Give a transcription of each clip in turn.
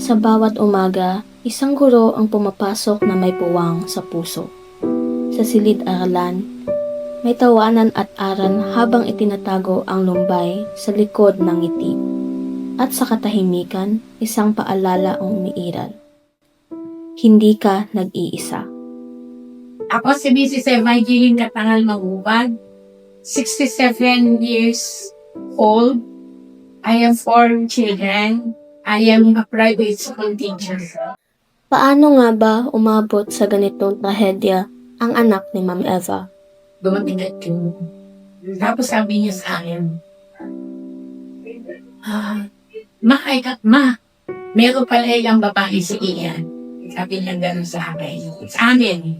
Sa bawat umaga, isang guro ang pumapasok na may puwang sa puso. Sa silid-aralan, may tawanan at aral habang itinatago ang lumbay sa likod ng ngiti. At sa katahimikan, isang paalala ang umiiral. Hindi ka nag-iisa. Ako si Mrs. Evangeline Katangal Magubad, 67 years old. I have 4 children. I am a private school teacher. Paano nga ba umabot sa ganitong trahedya ang anak ni Ma'am Eva? Dumating at yun. Tapos sabi niya sa akin, Ma, meron pala ilang babae si Ian. Sabi niya gano'n sa akin. Sa amin.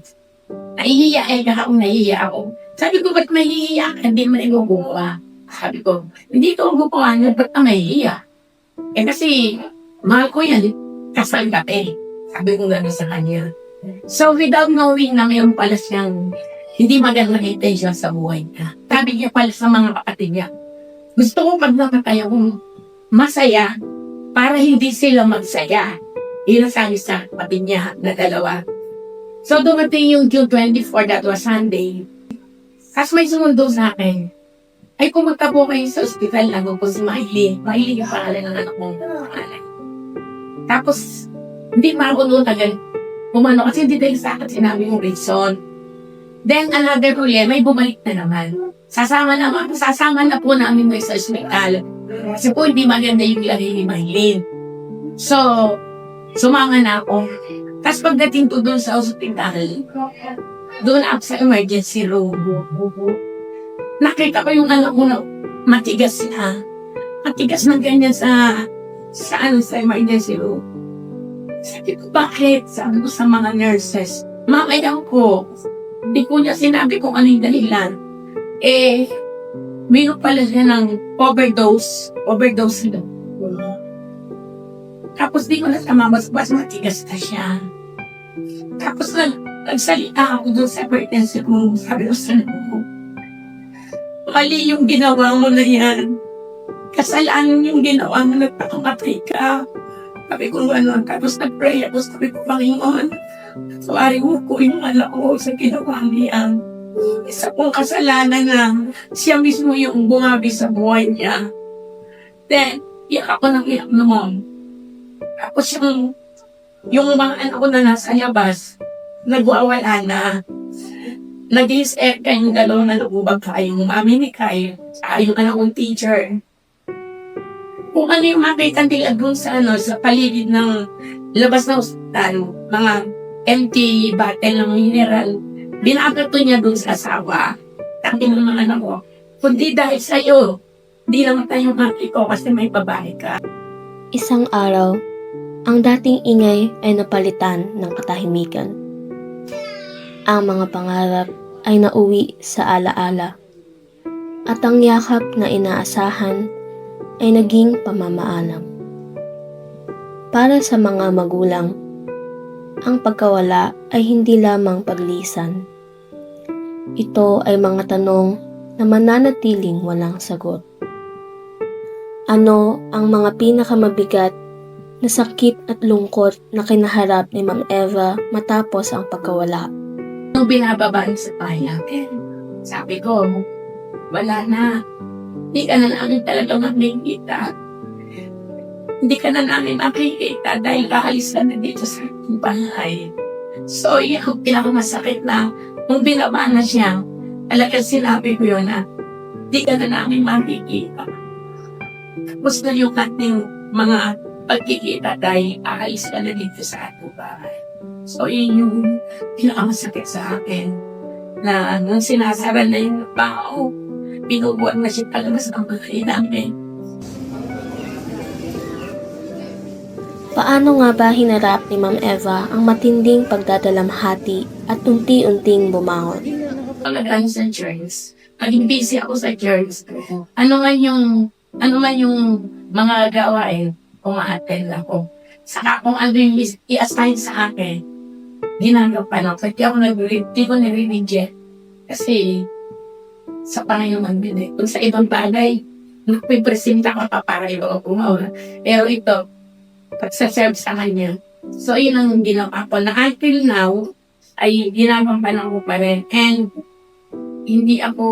Nahihiya nahihiya ako. Sabi ko, ba't mahihiya ka? Hindi man igugumawa. Sabi ko, hindi ko gumawa niya, ba't ka mahihiya? Kasi, mahal ko yan. Kasal ka Sabi ko gano'n sa kanya. So, without knowing na mayroon pala siyang hindi magandang intention sa buhay niya. Sabi niya pala sa mga kapatid niya, gusto ko pag namatay akong masaya para hindi sila magsaya. Yun ang sabi sa kapatid niya na dalawa. So, dumating yung June 24, that was Sunday. Tapos may sumundo sa akin. Ay, pumunta po kayo sa ospital. Ano po si Maylin. Maylin yung pangalan ng anak mong pangalan. Tapos, hindi pa ako noon agad umano kasi hindi dahil sa akin sinabi yung reason. Then, another uli, may bumalik na naman. Sasama na po namin may sa ospital. Kasi po, hindi maganda yung lagay ni Maylin. So, sumama na ako. Tapos pagdating ko doon sa ospital, doon ako sa emergency room. Nakita ko yung anak ko na matigas na. Matigas na ganyan sa emergency room. Sabi ko, bakit? Sabi ko sa mga nurses, mamayaw ko. Hindi ko niya sinabi kung ano yung dahilan. Mayroon pala siya ng overdose. Overdose na. Tapos di ko na mas matigas na siya. Tapos nagsalita ako doon sa emergency room. Sabi ko sa ko, mali yung ginawa mo na yan. Kasalanan yung ginawa mo, nagpakamatay ka. Sabi ko gano'n. Tapos nag-pray ako. Sabi ko, Panginoon, suwari mo ko yung anak ko sa ginawa niya. Isa pong kasalanan na siya mismo yung bumabi sa buhay niya. Then, iyak ako ng iyak noon. Tapos yung mga anak ko na nasa labas, nagwawala na. Nag-i-isip kayong dalawa na nabubag kayo, yung mami ni Kyle, saka yung anak kong teacher. Kung ano yung makita nila doon sa paligid ng labas ng ospital, mga empty bottle ng mineral, binabato niya doon sa asawa. Sabi ng mga anak ko, kundi dahil sa'yo, di lang tayo mati ko kasi may babae ka. Isang araw, ang dating ingay ay napalitan ng katahimikan. Ang mga pangarap ay nauwi sa alaala. At ang yakap na inaasahan ay naging pamamaalam. Para sa mga magulang, ang pagkawala ay hindi lamang paglisan. Ito ay mga tanong na mananatiling walang sagot. Ano ang mga pinakamabigat na sakit at lungkot na kinaharap ni Ma'am Eva matapos ang pagkawala? Nung binababa sa bayan, sabi ko, wala na. Hindi ka na namin talaga makikita. Hindi ka na namin makikita dahil kaalis ka na dito sa ating bahay. So, yung pinakamasakit na, nung binaba na siya, talagang sinabi ko yun na, hindi ka na namin makikita. Tapos na yung ating mga pagkikita dahil aalis ka na dito sa ating bahay. So, yun yung pinakamasakit sa akin na nung sinasara na yung bao, binubuan na siya palabas ng bahay namin. Paano nga ba hinarap ni Ma'am Eva ang matinding pagdadalamhati at unti-unting bumangon? Pagdating sa church, naging busy ako sa church. Ano man yung mga gawain, uma-attend ako. Saka kung ano yung i-assign sa akin, ginagawa ko. Hindi ko nire-reject. Kasi, sa Panginoon din kung sa ibang bagay, nagpipresenta ka pa para ikaw gumawa. Pero ito, pagsaserve sa kanya. So, yun ang ginawa ko na until now, ay ginagampanan ko pa rin. And, hindi ako,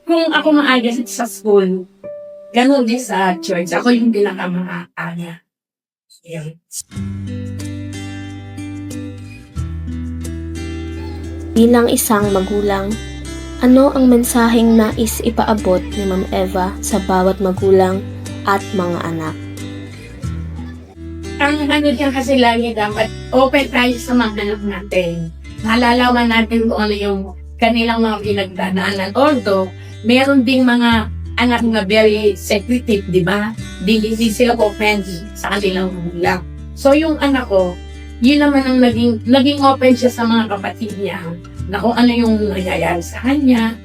kung ako maaga sa school, ganun din sa church, ako yung pinakamaaga. Yun. Bilang isang magulang, ano ang mensaheng nais ipaabot ni Ma'am Eva sa bawat magulang at mga anak? Ang ano diyan kasi lagi dapat open tayo sa mga anak natin. Nalalaman natin kung ano yung kanilang mga pinagdadaanan. Although, meron ding mga anak na very secretive, di ba? Hindi sila open sa kanilang magulang. So, yung anak ko, yun naman ang naging open siya sa mga kapatid niya na kung ano yung nangyayari sa kanya.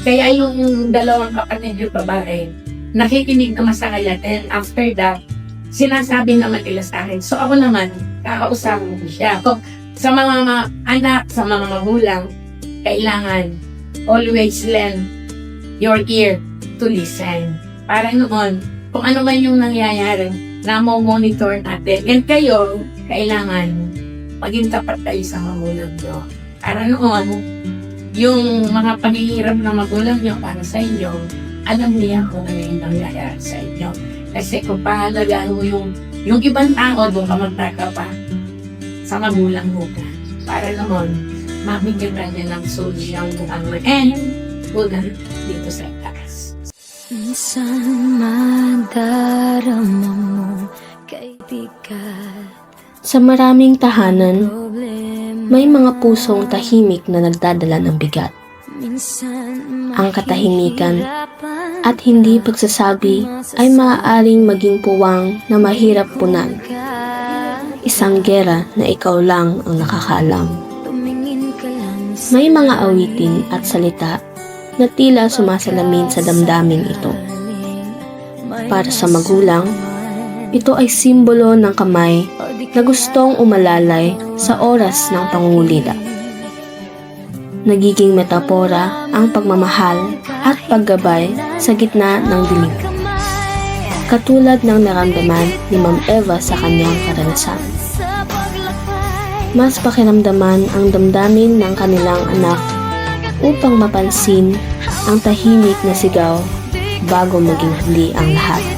Kaya yung dalawang kapatid yung babae, nakikinig naman sa kanya. And after that, sinasabi naman nila sa akin. So ako naman, kakausapin ko siya. So, sa mga anak, sa mga magulang, kailangan always lend your ear to listen. Para noon, kung ano man yung nangyayari, na monitor natin. And kayo, kailangan maging tapat kayo sa magulang nyo. Para noon, yung mga paghihirap ng magulang nyo para sa inyo, alam niya kung ano yung nangyayari sa inyo. Kasi kung pahalagaan mo yung ibang tao, doon ka magtaka pa sa magulang mo ka. Para naman, mabigyan ka niya ng solusyon kung ano. And, huwag dito sa taas. Minsan madarama mo kay bigat. Sa maraming tahanan, Problema may mga pusong tahimik na nagdadala ng bigat. minsan Ang katahimikan mahihirapan at hindi pagsasabi ay maaaring maging puwang na mahirap punan. ka. Isang gera na ikaw lang ang nakakaalam. Tumingin ka lang sa May mga awitin at salita na tila sumasalamin sa damdaming ito. Para sa magulang, ito ay simbolo ng kamay na gustong umalalay sa oras ng pangungulila. Nagiging metapora ang pagmamahal at paggabay sa gitna ng dilim. Katulad ng naramdaman ni Ma'am Eva sa kanyang karanasan. Mas pakiramdaman ang damdamin ng kanilang anak upang mapansin ang tahimik na sigaw bago maging huli ang lahat.